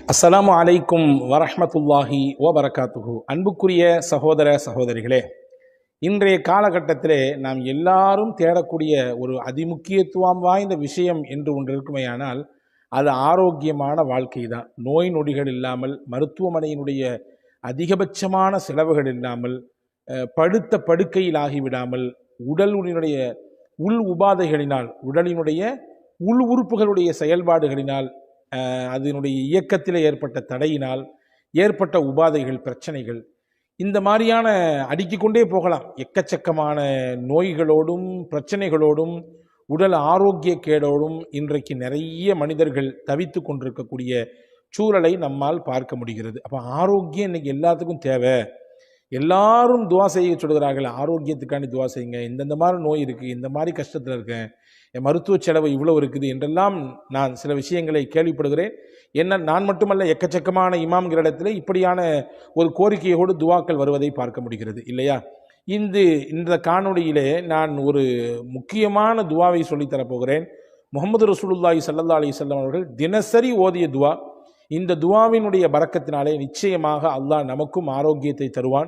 அஸ்ஸலாமு அலைக்கும் வரஹ்மத்துல்லாஹி வபரகாத்துஹு. அன்புக்குரிய சகோதர சகோதரிகளே, இன்றைய காலகட்டத்திலே நாம் எல்லாரும் தேடக்கூடிய ஒரு அதிமுக்கியத்துவம் வாய்ந்த விஷயம் என்று ஒன்று இருக்குமேயானால் அது ஆரோக்கியமான வாழ்க்கை தான். நோய் நொடிகள் இல்லாமல், மருத்துவமனையினுடைய அதிகபட்சமான செலவுகள் இல்லாமல், படுத்த படுக்கையில் ஆகிவிடாமல், உடலினுடைய உள் உபாதைகளினால், உடலினுடைய உள் உறுப்புகளுடைய செயல்பாடுகளினால், அதனுடைய இயக்கத்தில் ஏற்பட்ட தடையினால் ஏற்பட்ட உபாதைகள், பிரச்சனைகள், இந்த மாதிரியான அடுக்கிக் கொண்டே போகலாம். எக்கச்சக்கமான நோய்களோடும் பிரச்சனைகளோடும் உடல் ஆரோக்கிய கேடோடும் இன்றைக்கு நிறைய மனிதர்கள் தவித்து கொண்டிருக்கக்கூடிய சூழலை நம்மால் பார்க்க முடிகிறது. அப்போ ஆரோக்கியம் இன்னைக்கு எல்லாத்துக்கும் தேவை. எல்லாரும் துவா செய்ய சொல்கிறார்கள், ஆரோக்கியத்துக்காண்டி துவா செய்யுங்க, இந்த மாதிரி நோய் இருக்குது, இந்த மாதிரி கஷ்டத்தில் இருக்கேன், என் மருத்துவ செலவு இவ்வளோ இருக்குது என்றெல்லாம் நான் சில விஷயங்களை கேள்விப்படுகிறேன். என்ன நான் மட்டுமல்ல, எக்கச்சக்கமான இமாம்கிற இடத்துல இப்படியான ஒரு கோரிக்கையோடு துவாக்கள் வருவதை பார்க்க முடிகிறது இல்லையா? இந்த காணொளியிலே நான் ஒரு முக்கியமான துவாவை சொல்லித்தரப்போகிறேன். முகமது ரசூலுல்லாஹி ஸல்லல்லாஹு அலைஹி வஸல்லம் அவர்கள் தினசரி ஓதிய துவா. இந்த துவாவினுடைய பரக்கத்தினாலே நிச்சயமாக அல்லாஹ் நமக்கும் ஆரோக்கியத்தை தருவான்.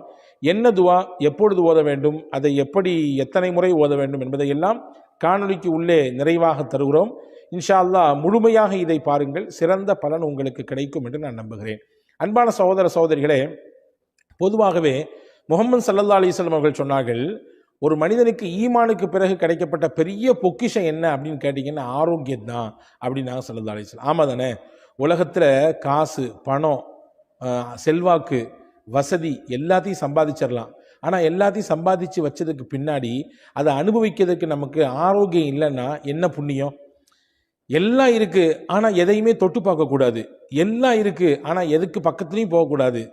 என்ன துவா, எப்பொழுது ஓத வேண்டும், அதை எப்படி எத்தனை முறை ஓத வேண்டும் என்பதையெல்லாம் காணொளிக்கு உள்ளே நிறைவாக தருகிறோம். இன்ஷா அல்லாஹ் முழுமையாக இதை பாருங்கள், சிறந்த பலன் உங்களுக்கு கிடைக்கும் என்று நான் நம்புகிறேன். அன்பான சகோதர சகோதரிகளே, பொதுவாகவே முஹம்மது ஸல்லல்லாஹு அலைஹி வஸல்லம் அவர்கள் சொன்னார்கள், ஒரு மனிதனுக்கு ஈமானுக்கு பிறகு கிடைக்கப்பட்ட பெரிய பொக்கிஷம் என்ன அப்படின்னு கேட்டிங்கன்னா ஆரோக்கியம் தான் அப்படின்னாங்க ஸல்லல்லாஹு அலைஹி வஸல்லம். ஆமாம் தானே? உலகத்தில் காசு, பணம், செல்வாக்கு, வசதி எல்லாத்தையும் சம்பாதிச்சிடலாம். ஆனால் எல்லாத்தையும் சம்பாதிச்சு வச்சதுக்கு பின்னாடி அதை அனுபவிக்கிறதுக்கு நமக்கு ஆரோக்கியம் இல்லைன்னா என்ன புண்ணியம்? எல்லாம் இருக்குது ஆனால் எதையுமே தொட்டு பார்க்கக்கூடாது. எல்லாம் இருக்குது ஆனால் எதுக்கு பக்கத்துலேயும் போகக்கூடாது.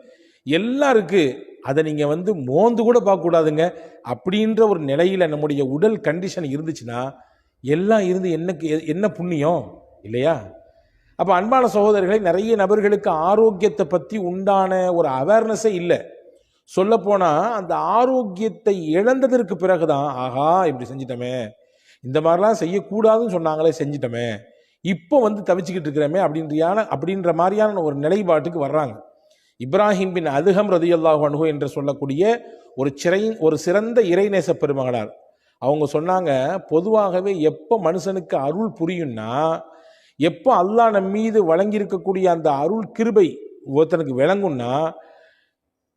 எல்லாம் இருக்குது, அதை நீங்கள் மோந்து கூட பார்க்கக்கூடாதுங்க. அப்படின்ற ஒரு நிலையில் நம்முடைய உடல் கண்டிஷன் இருந்துச்சுன்னா எல்லாம் இருந்து என்ன புண்ணியம் இல்லையா? அப்போ அன்பான சகோதரர்களை, நிறைய நபர்களுக்கு ஆரோக்கியத்தை பற்றி உண்டான ஒரு அவேர்னஸே இல்லை. சொல்லப்போனால் அந்த ஆரோக்கியத்தை இழந்ததற்கு பிறகுதான், ஆஹா இப்படி செஞ்சிட்டோமே, இந்த மாதிரிலாம் செய்யக்கூடாதுன்னு சொன்னாங்களே செஞ்சிட்டோமே, இப்போ தவிச்சுக்கிட்டு இருக்கிறோமே அப்படின்ற மாதிரியான ஒரு நிலைப்பாட்டுக்கு வர்றாங்க. இப்ராஹிம் பின் அதுகம் ரதியல்லாஹு அன்ஹு என்று சொல்லக்கூடிய ஒரு சிறந்த இறைநேச பெருமகனார் அவங்க சொன்னாங்க, பொதுவாகவே எப்போ மனுஷனுக்கு அருள் புரியும்னா, எப்போ அல்லாஹ் நம் மீது வழங்கியிருக்கக்கூடிய அந்த அருள் கிருபை ஒருத்தனுக்கு விளங்கும்னா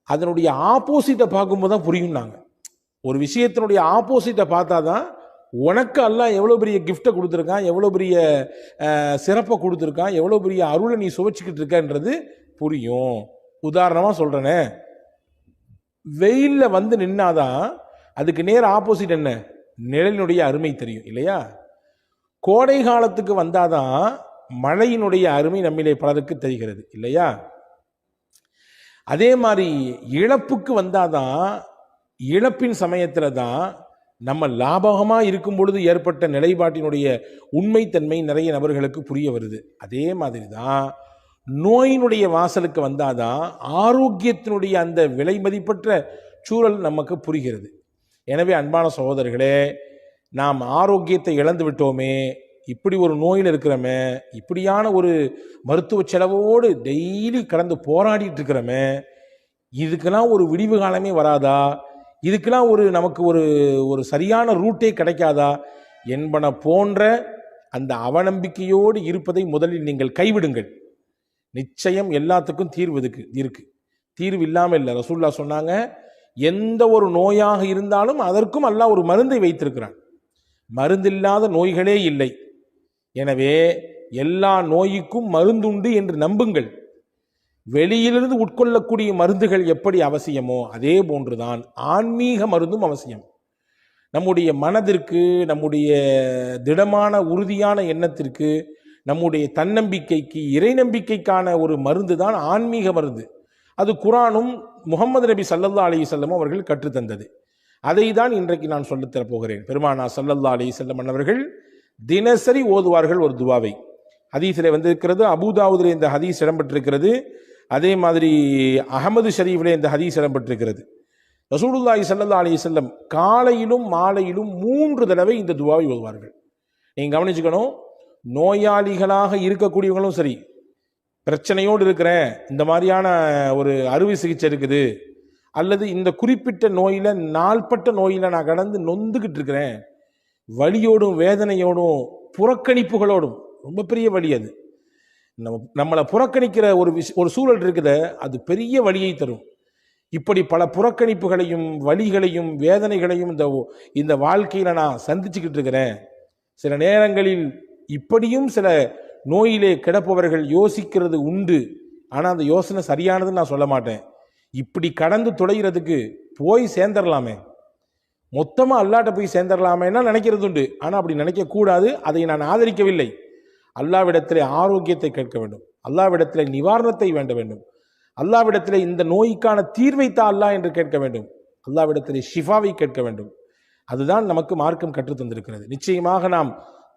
அதனுடைய ஆப்போசிட்டை பார்க்கும்போது தான் புரியும்னாங்க. ஒரு விஷயத்தினுடைய ஆப்போசிட்டை பார்த்தா தான் உனக்கு அல்லாஹ் எவ்வளோ பெரிய கிஃப்டை கொடுத்துருக்கான், எவ்வளோ பெரிய சிறப்பை கொடுத்துருக்கான், எவ்வளோ பெரிய அருளை நீ சுவைச்சிக்கிட்டு இருக்கன்றது புரியும். உதாரணமாக சொல்கிறேனே, வெயிலில் நின்னாதான் அதுக்கு நேர ஆப்போசிட் என்ன, நிழலினுடைய அருமை தெரியும் இல்லையா? கோடை காலத்துக்கு வந்தாதான் மழையினுடைய அருமை நம்மிலே பலருக்கு தெரிகிறது இல்லையா? அதே மாதிரி இழப்புக்கு வந்தாதான், இழப்பின் சமயத்தில் தான் நம்ம லாபகமாக இருக்கும் பொழுது ஏற்பட்ட நிலைப்பாட்டினுடைய உண்மைத்தன்மை நிறைய நபர்களுக்கு புரிய வருது. அதே மாதிரி தான் நோயினுடைய வாசலுக்கு வந்தாதான் ஆரோக்கியத்தினுடைய அந்த விலை மதிப்பற்ற சூழல் நமக்கு புரிகிறது. எனவே அன்பான சகோதரர்களே, நாம் ஆரோக்கியத்தை இழந்து விட்டோமே, இப்படி ஒரு நோயில் இருக்கிறோமே, இப்படியான ஒரு மருத்துவ செலவோடு டெய்லி கடந்து போராடிட்டு இருக்கிறோமே, இதுக்கெல்லாம் ஒரு விடிவு காலமே வராதா? இதுக்கெல்லாம் நமக்கு ஒரு சரியான ரூட்டே கிடைக்காதா என்பன போன்ற அந்த அவநம்பிக்கையோடு இருப்பதை முதலில் நீங்கள் கைவிடுங்கள். நிச்சயம் எல்லாத்துக்கும் தீர்வு இருக்கு. தீர்வு இல்லாமல் இல்லை. ரசூலுல்லாஹ் சொன்னாங்க, எந்த ஒரு நோயாக இருந்தாலும் அதற்கும் அல்லாஹ் ஒரு மருந்தை வைத்திருக்கிறான். மருந்தில்லாத நோய்களே இல்லை. எனவே எல்லா நோய்க்கும் மருந்துண்டு என்று நம்புங்கள். வெளியிலிருந்து உட்கொள்ளக்கூடிய மருந்துகள் எப்படி அவசியமோ அதே போன்றுதான் ஆன்மீக மருந்தும் அவசியம். நம்முடைய மனதிற்கு, நம்முடைய திடமான உறுதியான எண்ணத்திற்கு, நம்முடைய தன்னம்பிக்கைக்கு, இறை நம்பிக்கைக்கான ஒரு மருந்து தான் ஆன்மீக மருந்து. அது குர்ஆனும் முஹம்மது நபி ஸல்லல்லாஹு அலைஹி வஸல்லம் அவர்கள் கற்றுத்தந்தது. அதை தான் இன்றைக்கு நான் சொல்லித்தரப் போகிறேன். பெருமானார் ஸல்லல்லாஹு அலைஹி வஸல்லம் அவர்கள் தினசரி ஓதுவார்கள் ஒரு துவாவை. ஹதீஸில் வந்திருக்கிறது, அபூதாவுதில் இந்த ஹதீஸ் இடம்பெற்றிருக்கிறது. அதே மாதிரி அஹமது ஷரீஃபில் இந்த ஹதீஸ் இடம்பெற்றிருக்கிறது. ரசூலுல்லாஹி ஸல்லல்லாஹு அலைஹி வஸல்லம் காலையிலும் மாலையிலும் 3 தடவை இந்த துவாவை ஓதுவார்கள். நீங்கள் கவனிச்சுக்கணும், நோயாளிகளாக இருக்கக்கூடியவங்களும் சரி, பிரச்சனையோடு இருக்கிறேன், இந்த மாதிரியான ஒரு அறுவை சிகிச்சை இருக்குது, அல்லது இந்த குறிப்பிட்ட நோயில் நாள்பட்ட நோயில் நான் கடந்து நொந்துக்கிட்டு இருக்கிறேன், வலியோடும் வேதனையோடும் புறக்கணிப்புகளோடும், ரொம்ப பெரிய வலி அது. நம்மளை புறக்கணிக்கிற ஒரு சூழல் இருக்குத, அது பெரிய வலியை தரும். இப்படி பல புறக்கணிப்புகளையும் வலிகளையும் வேதனைகளையும் இந்த வாழ்க்கையில நான் சந்திச்சுக்கிட்டு இருக்கிறேன். சில நேரங்களில் இப்படியும் சில நோயிலே கிடப்பவர்கள் யோசிக்கிறது உண்டு. ஆனால் அந்த யோசனை சரியானதுன்னு நான் சொல்ல மாட்டேன். இப்படி கடந்து தொலைகிறதுக்கு போய் சேர்ந்துடலாமே, மொத்தமாக அல்லாட்ட போய் சேர்ந்துடலாமேன்னா நினைக்கிறது உண்டு. ஆனால் அப்படி நினைக்கக்கூடாது. அதை நான் ஆதரிக்கவில்லை. அல்லாவிடத்திலே ஆரோக்கியத்தை கேட்க வேண்டும், அல்லாவிடத்திலே நிவாரணத்தை வேண்ட வேண்டும், அல்லாவிடத்திலே இந்த நோய்க்கான தீர்வைத்தா அல்லாஹ் என்று கேட்க வேண்டும், அல்லாவிடத்திலே ஷிஃபாவை கேட்க வேண்டும். அதுதான் நமக்கு மார்க்கம் கற்றுத் தந்திருக்கிறது. நிச்சயமாக நாம்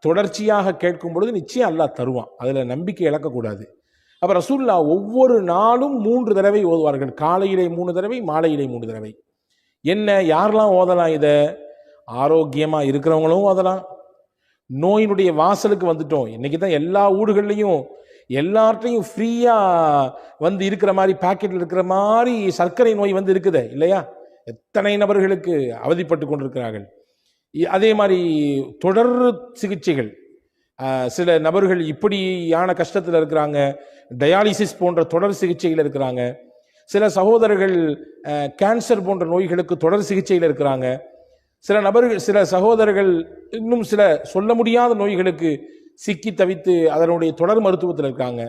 தொடர்ச்சியாக கேட்கும் பொழுது நிச்சயம் அல்லாஹ் தருவான். அதில் நம்பிக்கை இழக்கக்கூடாது. அப்போ ரசூலுல்லாஹ் ஒவ்வொரு நாளும் 3 தடவை ஓதுவார்கள். காலையிலே 3 தடவை, மாலையிலே 3 தடவை. என்ன, யாரெல்லாம் ஓதலாம்? இதை ஆரோக்கியமாக இருக்கிறவங்களும் ஓதலாம். நோயினுடைய வாசலுக்கு வந்துட்டோம், இன்னைக்கு தான் எல்லா ஊடுகள்லையும் எல்லார்ட்டையும் ஃப்ரீயாக வந்து இருக்கிற மாதிரி, பாக்கெட்டில் இருக்கிற மாதிரி சர்க்கரை நோய் வந்து இருக்குது இல்லையா? எத்தனை நபர்களுக்கு அவதிப்பட்டு கொண்டிருக்கிறார்கள். அதே மாதிரி தொடர் சிகிச்சைகள், சில நபர்கள் இப்படியான கஷ்டத்தில் இருக்கிறாங்க, டயாலிசிஸ் போன்ற தொடர் சிகிச்சையில் இருக்கிறாங்க. சில சகோதரர்கள் கேன்சர் போன்ற நோய்களுக்கு தொடர் சிகிச்சையில் இருக்கிறாங்க. சில சகோதரர்கள் இன்னும் சில சொல்ல முடியாத நோய்களுக்கு சிக்கி தவித்து அதனுடைய தொடர் மருத்துவத்தில் இருக்காங்க.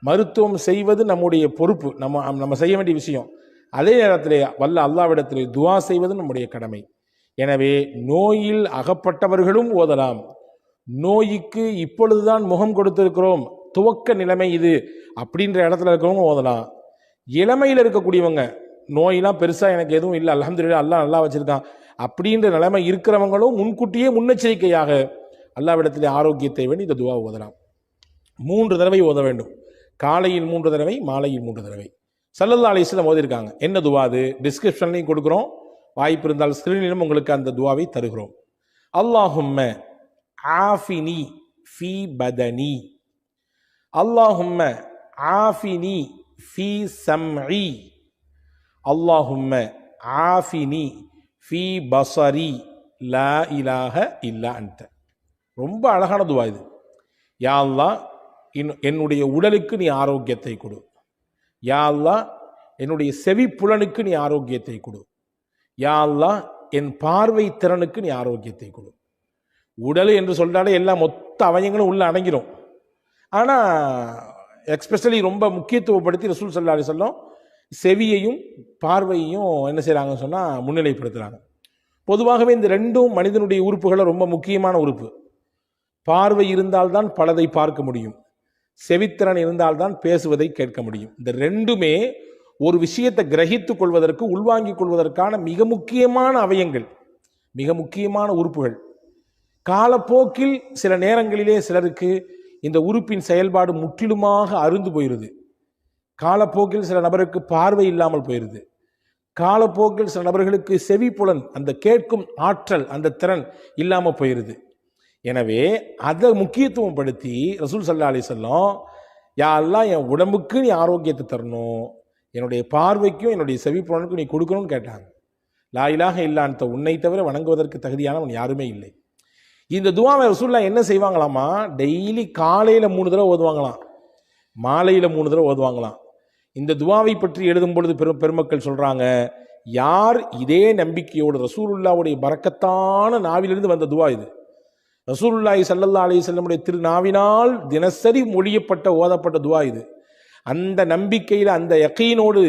மருத்துவம் செய்வது நம்முடைய பொறுப்பு, நம்ம செய்ய வேண்டிய விஷயம். அதே நேரத்தில் வல்ல அல்லாவிடத்தில் துவா செய்வது நம்முடைய கடமை. எனவே நோயில் அகப்பட்டவர்களும் ஓதலாம். நோய்க்கு இப்பொழுதுதான் முகம் கொடுத்திருக்கிறோம், துவக்க நிலைமை இது அப்படின்ற இடத்துல இருக்கிறவங்க ஓதலாம். இளமையில் இருக்கக்கூடியவங்க, நோயெல்லாம் பெருசாக எனக்கு எதுவும் இல்லை, அல்ஹம்துலில்லாஹ் அல்லாஹ் நல்லா வச்சிருக்கான் அப்படின்ற நிலைமை இருக்கிறவங்களும் முன்கூட்டியே முன்னெச்சரிக்கையாக அல்லாவிடத்திலே ஆரோக்கியத்தை வேண்டி இந்த துவா ஓதலாம். 3 தடவை ஓத வேண்டும். காலையில் 3 தடவை, மாலையில் 3 தடவை. ஸல்லல்லாஹு அலைஹி வஸல்லம் ஓதிருக்காங்க. என்ன துவா அது? டிஸ்கிரிப்ஷன்லையும் கொடுக்குறோம், வாய்ப்பு இருந்தால் ஸ்கிரீனிலும் உங்களுக்கு அந்த துவாவை தருகிறோம். அல்லாஹும்ம ஆஃபினி ஃபீ பதனி, அல்லாஹும்ம ஆஃபினி ஃபீ சம்இ, அல்லாஹும்ம ஆஃபினி ஃபீ பஸரி, லா இலாஹ இல்லா அன்த. ரொம்ப அழகான துவா இது. யா அல்லாஹ், என்னுடைய உடலுக்கு நீ ஆரோக்கியத்தை கொடு. யா அல்லாஹ், என்னுடைய செவி புலனுக்கு நீ ஆரோக்கியத்தை கொடு. யா அல்லாஹ், என் பார்வை திறனுக்கு நீ ஆரோக்கியத்தை கொடு. உடல் என்று சொல்றாலே எல்லா மொத்த அவயங்களும் உள்ள அடங்கிடும். ஆனால் எக்ஸ்பெஷலி ரொம்ப முக்கியத்துவப்படுத்தி ரசூல் ஸல்லல்லாஹு அலைஹி வஸல்லம் செவியையும் பார்வையையும் என்ன செய்கிறாங்கன்னு சொன்னால் முன்னிலைப்படுத்துகிறாங்க. பொதுவாகவே இந்த ரெண்டும் மனிதனுடைய உறுப்புகளை ரொம்ப முக்கியமான உறுப்பு. பார்வை இருந்தால்தான் பலதை பார்க்க முடியும், செவித்திறன் இருந்தால்தான் பேசுவதை கேட்க முடியும். இந்த ரெண்டுமே ஒரு விஷயத்தை கிரகித்துக் கொள்வதற்கு, உள்வாங்கிக் கொள்வதற்கான மிக முக்கியமான அவயங்கள், மிக முக்கியமான உறுப்புகள். காலப்போக்கில் சில நேரங்களிலே சிலருக்கு இந்த உறுப்பின் செயல்பாடு முற்றிலுமாக அருந்து போயிடுது. காலப்போக்கில் சில நபருக்கு பார்வை இல்லாமல் போயிடுது. காலப்போக்கில் சில நபர்களுக்கு செவிப்புலன், அந்த கேட்கும் ஆற்றல், அந்த திறன் இல்லாமல் போயிடுது. எனவே அதை முக்கியத்துவம் படுத்தி ரசூல் ஸல்லல்லாஹு அலைஹி வஸல்லம், யா அல்லாஹ், என் உடம்புக்கு நீ ஆரோக்கியத்தை தரணும், என்னுடைய பார்வைக்கும் என்னுடைய செவிப்புலனுக்கும் நீ கொடுக்கணும்னு கேட்டாங்க. லா இலாஹ இல்லா அன்த, உன்னை தவிர வணங்குவதற்கு தகுதியானவன் யாருமே இல்லை. இந்த துவாவை ரசூலுல்லாஹ் என்ன செய்வாங்களாமா, டெய்லி காலையில் 3 தடவை ஓதுவாங்களாம், மாலையில் 3 தடவை ஓதுவாங்களாம். இந்த துவாவை பற்றி எழுதும் பொழுது பெருமக்கள் சொல்றாங்க, யார் இதே நம்பிக்கையோடு ரசூலுல்லாஹ்வுடைய பரக்கத்தான நாவிலிருந்து வந்த துவா இது, ரசூலுல்லாஹி ஸல்லல்லாஹு அலைஹி வஸல்லமுடைய திருநாவினால் தினசரி மொழியப்பட்ட ஓதப்பட்ட துவா இது. அந்த நம்பிக்கையில், அந்த யகீனோடு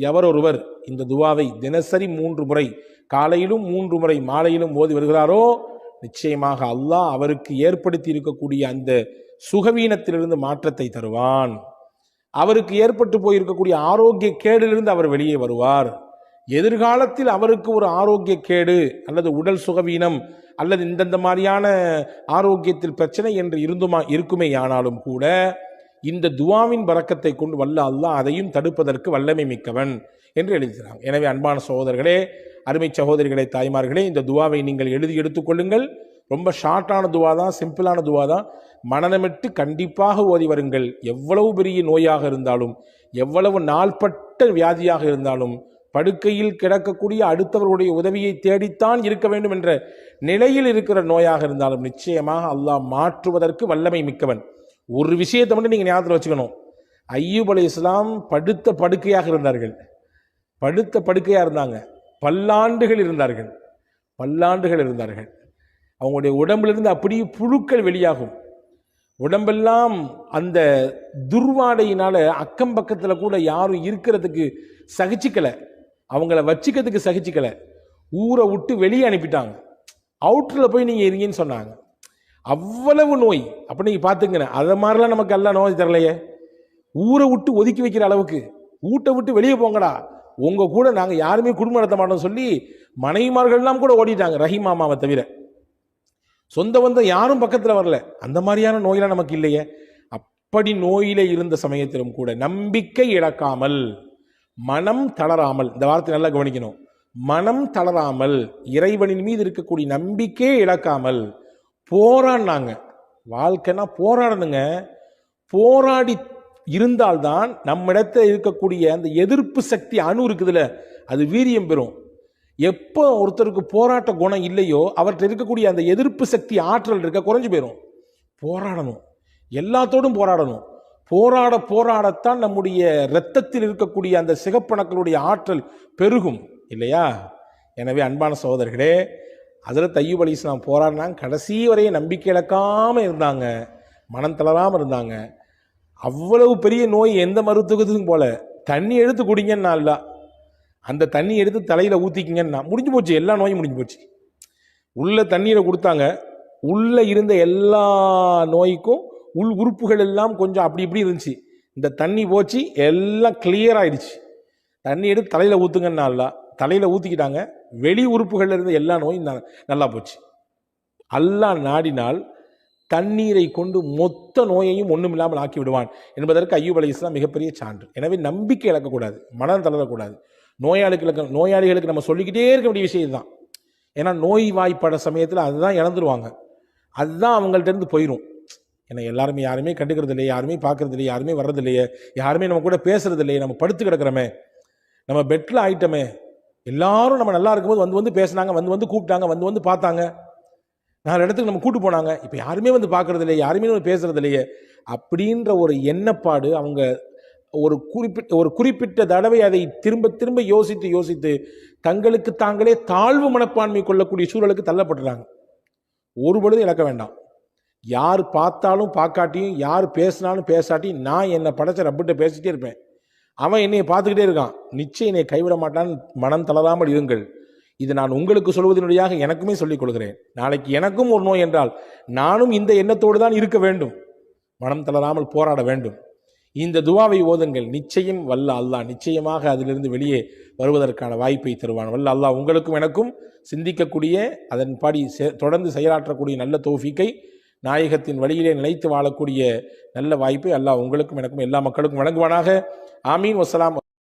எவர் ஒருவர் இந்த துவாவை தினசரி 3 முறை, காலையிலும் 3 முறை, மாலையிலும் ஓதி வருகிறாரோ, நிச்சயமாக அல்லாஹ் அவருக்கு ஏற்படுத்தி இருக்கக்கூடிய அந்த சுகவீனத்திலிருந்து மாற்றத்தை தருவான். அவருக்கு ஏற்பட்டு போயிருக்கக்கூடிய ஆரோக்கிய கேடிலிருந்து அவர் வெளியே வருவார். எதிர்காலத்தில் அவருக்கு ஒரு ஆரோக்கிய கேடு அல்லது உடல் சுகவீனம் அல்லது இந்தந்த மாதிரியான ஆரோக்கியத்தில் பிரச்சனை என்று இருக்குமே ஆனாலும் கூட இந்த துவாவின் பரக்கத்தை கொண்டு வல்ல அல்லாஹ் அதையும் தடுப்பதற்கு வல்லமை மிக்கவன் என்று எழுதுகிறாங்க. எனவே அன்பான சகோதரர்களே, அருமை சகோதரிகளே, தாய்மார்களே, இந்த துவாவை நீங்கள் எழுதி எடுத்துக்கொள்ளுங்கள். ரொம்ப ஷார்ட்டான துவா தான், சிம்பிளான துவா தான். மனநமிட்டு கண்டிப்பாக ஓதி வருங்கள். எவ்வளவு பெரிய நோயாக இருந்தாலும், எவ்வளவு நாள்பட்ட வியாதியாக இருந்தாலும், படுக்கையில் கிடக்கக்கூடிய அடுத்தவர்களுடைய உதவியை தேடித்தான் இருக்க வேண்டும் என்ற நிலையில் இருக்கிற நோயாக இருந்தாலும் நிச்சயமாக அல்லாஹ் மாற்றுவதற்கு வல்லமை மிக்கவன். ஒரு விஷயத்தை மட்டும் நீங்கள் ஞாபகத்தில் வச்சுக்கணும். ஐயூப் அலைஹிஸ்ஸலாம் படுத்த படுக்கையாக இருந்தார்கள். படுத்த படுக்கையாக இருந்தாங்க. பல்லாண்டுகள் இருந்தார்கள். அவங்களுடைய உடம்பிலிருந்து அப்படியே புழுக்கள் வெளியாகும். உடம்பெல்லாம் அந்த துர்வாடையினால அக்கம் பக்கத்தில் கூட யாரும் இருக்கிறதுக்கு சகிச்சிக்கலை, அவங்கள வச்சிக்கிறதுக்கு சகிச்சிக்கலை. ஊரை விட்டு வெளியே அனுப்பிட்டாங்க. அவுட்டரில் போய் நீங்கள் இருங்கன்னு சொன்னாங்க. அவ்வளவு நோய். அப்போ நீங்கள் பார்த்துங்க, அதை மாதிரிலாம் நமக்கு எல்லாம் நோய் தரலையே. ஊரை விட்டு ஒதுக்கி வைக்கிற அளவுக்கு, வீட்டை விட்டு வெளியே போங்கடா, உங்கள் கூட நாங்கள் யாருமே குடும்பம் நடத்த மாட்டோம் சொல்லி மனைவிமார்கள்லாம் கூட ஓடிட்டாங்க, ரஹீமாமாவை தவிர. சொந்த பந்தம் யாரும் பக்கத்தில் வரல. அந்த மாதிரியான நோயெல்லாம் நமக்கு இல்லையே. அப்படி நோயில இருந்த சமயத்திலும் கூட நம்பிக்கை இழக்காமல், மனம் தளராமல், இந்த வார்த்தை நல்லா கவனிக்கணும், மனம் தளராமல், இறைவனின் மீது இருக்கக்கூடிய நம்பிக்கையே இழக்காமல் போராடினாங்க. வாழ்க்கைனா போராடணுங்க. போராடி இருந்தால்தான் நம்மிடத்தில் இருக்கக்கூடிய அந்த எதிர்ப்பு சக்தி அணு இருக்குதுல்ல, அது வீரியம் பெறும். எப்போ ஒருத்தருக்கு போராட்ட குணம் இல்லையோ அவர்கிட்ட இருக்கக்கூடிய அந்த எதிர்ப்பு சக்தி ஆற்றல் இருக்க குறைஞ்சு போயிடும். போராடணும், எல்லாத்தோடும் போராடணும். போராடத்தான் நம்முடைய இரத்தத்தில் இருக்கக்கூடிய அந்த சிகப்பணுக்களுடைய ஆற்றல் பெருகும் இல்லையா? எனவே அன்பான சகோதரர்களே, ஹஜ்ரத் அய்யூப் அலைஹிஸ்ஸலாம் போராடினாங்க. கடைசி வரையும் நம்பிக்கை இழக்காமல் இருந்தாங்க, மனம் தளராமல் இருந்தாங்க. அவ்வளவு பெரிய நோய் எந்த மருத்துவத்துக்கும் போல. தண்ணி எடுத்து குடிங்கன்னா இல்ல, அந்த தண்ணி எடுத்து தலையில் ஊற்றிக்கிங்கன்னா முடிஞ்சு போச்சு, எல்லா நோயும் முடிஞ்சு போச்சு. உள்ள தண்ணீரை கொடுத்தாங்க, உள்ள இருந்த எல்லா நோய்க்கும் உள் உறுப்புகள் எல்லாம் கொஞ்சம் அப்படி இப்படி இருந்துச்சு. இந்த தண்ணி போச்சு, எல்லாம் கிளியர் ஆயிடுச்சு. தண்ணி எடுத்து தலையில் ஊற்றுங்கன்னா இல்ல, தலையில் ஊற்றிக்கிட்டாங்க. வெளி உறுப்புகளில் இருந்த எல்லா நோயும் நல்லா போச்சு. அல்லாஹ் நாடினால் தண்ணீரை கொண்டு மொத்த நோயையும் ஒன்றுமில்லாமல் ஆக்கி விடுவான் என்பதற்கு அய்யூப் அலைஹிஸ்ஸலாம் மிகப்பெரிய சான்று. எனவே நம்பிக்கை இழக்கக்கூடாது, மனம் தளரக்கூடாது. நோயாளிகளுக்கு நம்ம சொல்லிக்கிட்டே இருக்க வேண்டிய விஷயம் தான். ஏன்னா நோய் வாய்ப்பட சமயத்தில் அதுதான் இழந்துருவாங்க, அதுதான் அவங்கள்ட்ட இருந்து போயிடும். ஏன்னா யாருமே கண்டுக்கிறது இல்லையே, யாருமே பார்க்கறது இல்லையே, யாருமே வர்றது இல்லையே, யாருமே நம்ம கூட பேசுறது இல்லையே, நம்ம படுத்து கிடக்கிறோமே, நம்ம பெட்டில் ஆயிட்டோமே. எல்லாரும் நம்ம நல்லா இருக்கும்போது வந்து பேசினாங்க, வந்து கூப்பிட்டாங்க, வந்து பார்த்தாங்க, 4 இடத்துக்கு நம்ம கூட்டு போனாங்க. இப்போ யாருமே வந்து பார்க்கறது இல்லையே, யாருமே வந்து பேசுறது இல்லையே அப்படின்ற ஒரு எண்ணப்பாடு அவங்க ஒரு குறிப்பிட்ட தடவை அதை திரும்ப திரும்ப யோசித்து தங்களுக்கு தாங்களே தாழ்வு மனப்பான்மை கொள்ளக்கூடிய சூழலுக்கு தள்ளப்பட்டுறாங்க. ஒரு பொழுது இழக்க வேண்டாம். யார் பார்த்தாலும் பார்க்காட்டியும், யார் பேசினாலும் பேசாட்டியும், நான் என்னை படைச்ச ரப்பிட்ட பேசிட்டே இருப்பேன். அவன் என்னையை பார்த்துக்கிட்டே இருக்கான், நிச்சயம் என்னை கைவிட மாட்டான். மனம் தளராமல் இருங்கள். இது நான் உங்களுக்கு சொல்வதனுடையாக எனக்குமே சொல்லிக் கொள்கிறேன். நாளைக்கு எனக்கும் ஒரு நோய் என்றால் நானும் இந்த எண்ணத்தோடு தான் இருக்க வேண்டும். மனம் தளராமல் போராட வேண்டும். இந்த துவாவை ஓதுங்கள். நிச்சயம் வல்ல அல்லாஹ் நிச்சயமாக அதிலிருந்து வெளியே வருவதற்கான வாய்ப்பை தருவான். வல்ல அல்லாஹ் உங்களுக்கும் எனக்கும் சிந்திக்கக்கூடிய, அதன்படி தொடர்ந்து செயலாற்றக்கூடிய நல்ல தௌஃபீக்கை, நாயகத்தின் வழியிலே நிலைத்து வாழக்கூடிய நல்ல வாய்ப்பை அல்லாஹ் உங்களுக்கும் எனக்கும் எல்லா மக்களுக்கும் வழங்குவானாக. ஆமீன். வஸ்ஸலாம்.